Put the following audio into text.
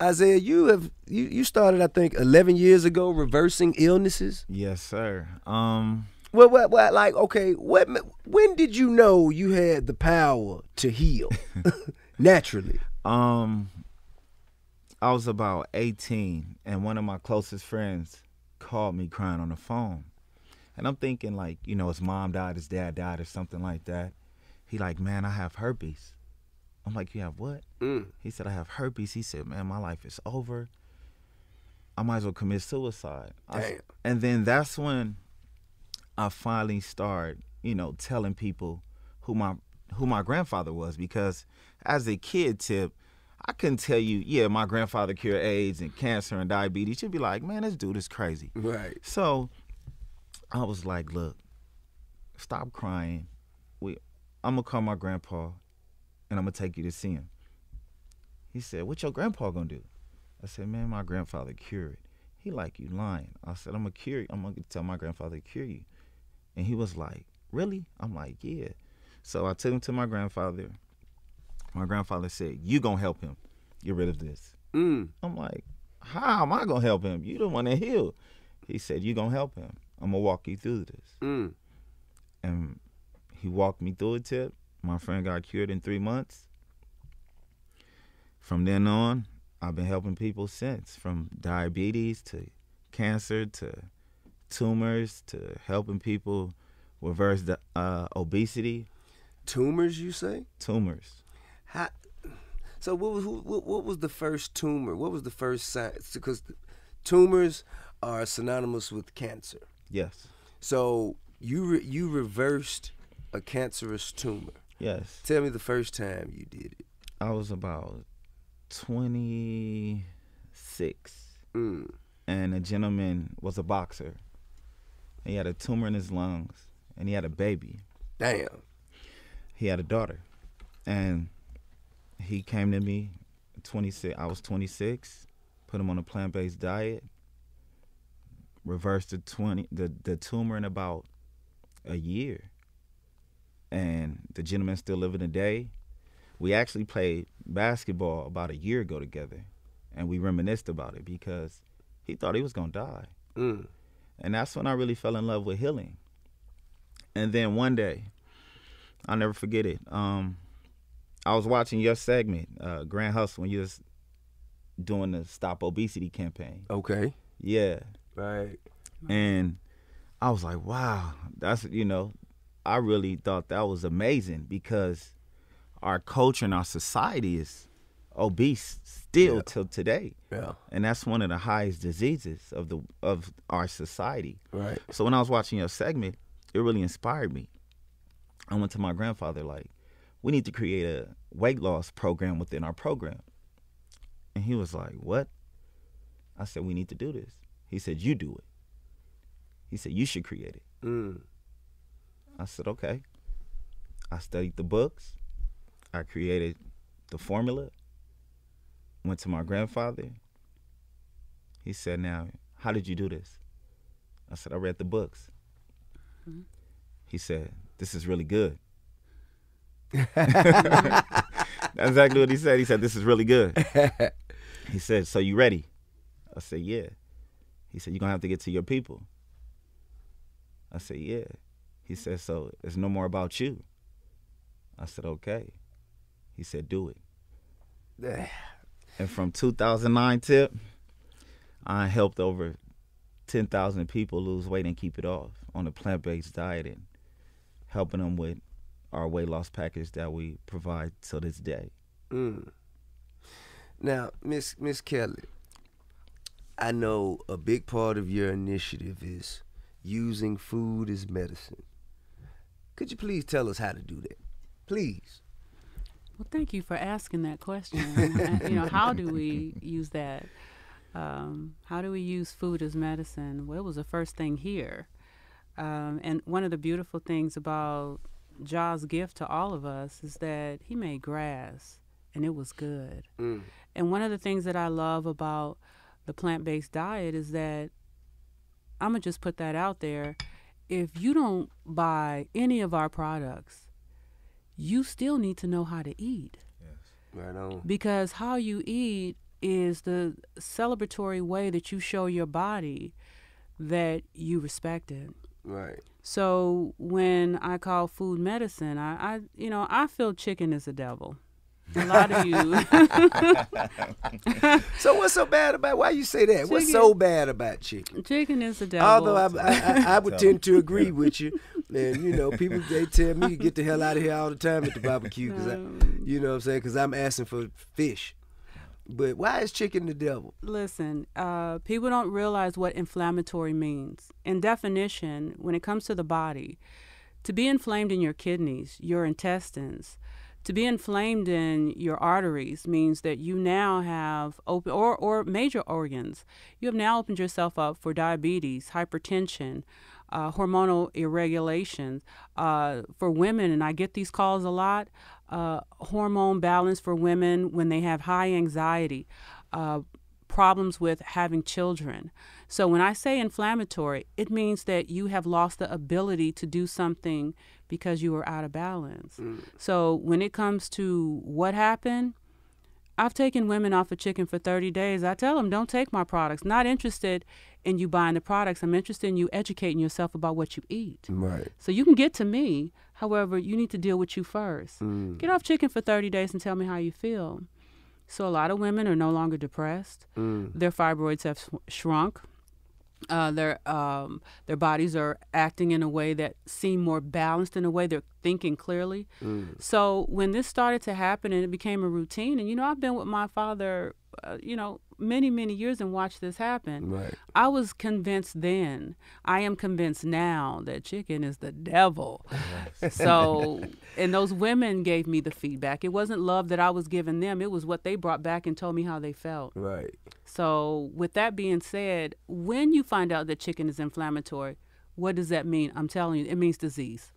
Isaiah, you started, I think, 11 years ago reversing illnesses. Yes, sir. What like, okay, when did you know you had the power to heal naturally? I was about 18, and one of my closest friends called me crying on the phone. And I'm thinking, like, you know, his mom died, his dad died, or something like that. He like, man, I have herpes. I'm like, you have what? He said, I have herpes. He said, man, my life is over. I might as well commit suicide. And then that's when I finally started, you know, telling people who my grandfather was, because as a kid, Tip, I couldn't tell you, yeah, my grandfather cured AIDS and cancer and diabetes. You'd be like, man, this dude is crazy. Right. So I was like, look, stop crying. I'm going to call my grandpa, and I'm going to take you to see him. He said, what your grandpa going to do? I said, man, my grandfather cured. He like, you lying. I said, I'm going to cure you. I'm going to tell my grandfather to cure you. And he was like, really? I'm like, yeah. So I took him to my grandfather. My grandfather said, you going to help him get rid of this. I'm like, how am I going to help him? You the one that healed. He said, you going to help him. I'm going to walk you through this. And he walked me through it, Tip. My friend got cured in 3 months. From then on, I've been helping people since, from diabetes to cancer to tumors to helping people reverse the obesity. Tumors, you say? Tumors. So what was the first tumor? What was the first sign? Because tumors are synonymous with cancer. Yes. So you reversed a cancerous tumor. Yes. Tell me the first time you did it. I was about 26. And a gentleman was a boxer. He had a tumor in his lungs, and he had a baby. Damn. He had a daughter. And he came to me, 26. I was 26, put him on a plant-based diet, reversed the tumor in about a year. And the gentleman's still living today. We actually played basketball about a year ago together, and we reminisced about it because he thought he was going to die. And that's when I really fell in love with healing. And then one day, I'll never forget it, I was watching your segment, Grand Hustle, when you was doing the Stop Obesity campaign. Okay. Yeah. Right. And I was like, wow, that's, you know, I really thought that was amazing, because our culture and our society is obese still till today. Yeah. And that's one of the highest diseases of our society. Right. So when I was watching your segment, it really inspired me. I went to my grandfather like, we need to create a weight loss program within our program. And he was like, what? I said, we need to do this. He said, you do it. He said, you should create it. I said, okay. I studied the books. I created the formula. Went to my grandfather. He said, now, how did you do this? I said, I read the books. He said, this is really good. That's exactly what he said. He said, this is really good. He said, so you ready? I said, yeah. He said, you're going to have to get to your people. I said, yeah. He said, so it's no more about you. I said, okay. He said, do it. And from 2009, Tip, I helped over 10,000 people lose weight and keep it off on a plant-based diet, and helping them with our weight loss package that we provide till this day. Now, Miss Kelly, I know a big part of your initiative is using food as medicine. Could you please tell us how to do that? Please. Well, thank you for asking that question. You know, how do we use that? How do we use food as medicine? Well, it was the first thing here. And one of the beautiful things about Jah's gift to all of us is that he made grass, and it was good. And one of the things that I love about the plant-based diet is that, I'm going to just put that out there, if you don't buy any of our products, you still need to know how to eat. Yes. Right on. Because how you eat is the celebratory way that you show your body that you respect it. Right. So when I call food medicine, I feel chicken is the devil. A lot of you. So what's so bad about? Why you say that? Chicken. What's so bad about chicken? Chicken is the devil. Although I would tend to agree with you, and people they tell me to get the hell out of here all the time at the barbecue because you know what I'm saying? Because I'm asking for fish. But why is chicken the devil? Listen, people don't realize what inflammatory means. In definition, when it comes to the body, to be inflamed in your kidneys, your intestines, to be inflamed in your arteries means that you now have open or major organs. You have now opened yourself up for diabetes, hypertension, hormonal irregulations. For women, and I get these calls a lot, hormone balance for women when they have high anxiety, problems with having children. So when I say inflammatory, it means that you have lost the ability to do something because you were out of balance. So when it comes to what happened, I've taken women off of chicken for 30 days. I tell them, don't take my products. Not interested in you buying the products. I'm interested in you educating yourself about what you eat. Right. So you can get to me. However, you need to deal with you first. Get off chicken for 30 days and tell me how you feel. So a lot of women are no longer depressed. Their fibroids have shrunk. Their bodies are acting in a way that seem more balanced, in a way they're thinking clearly. So when this started to happen and it became a routine, and I've been with my father, many, many years and watched this happen. Right. I was convinced then. I am convinced now that chicken is the devil. So, and those women gave me the feedback. It wasn't love that I was giving them. It was what they brought back and told me how they felt. Right. So with that being said, when you find out that chicken is inflammatory, what does that mean? I'm telling you, it means disease.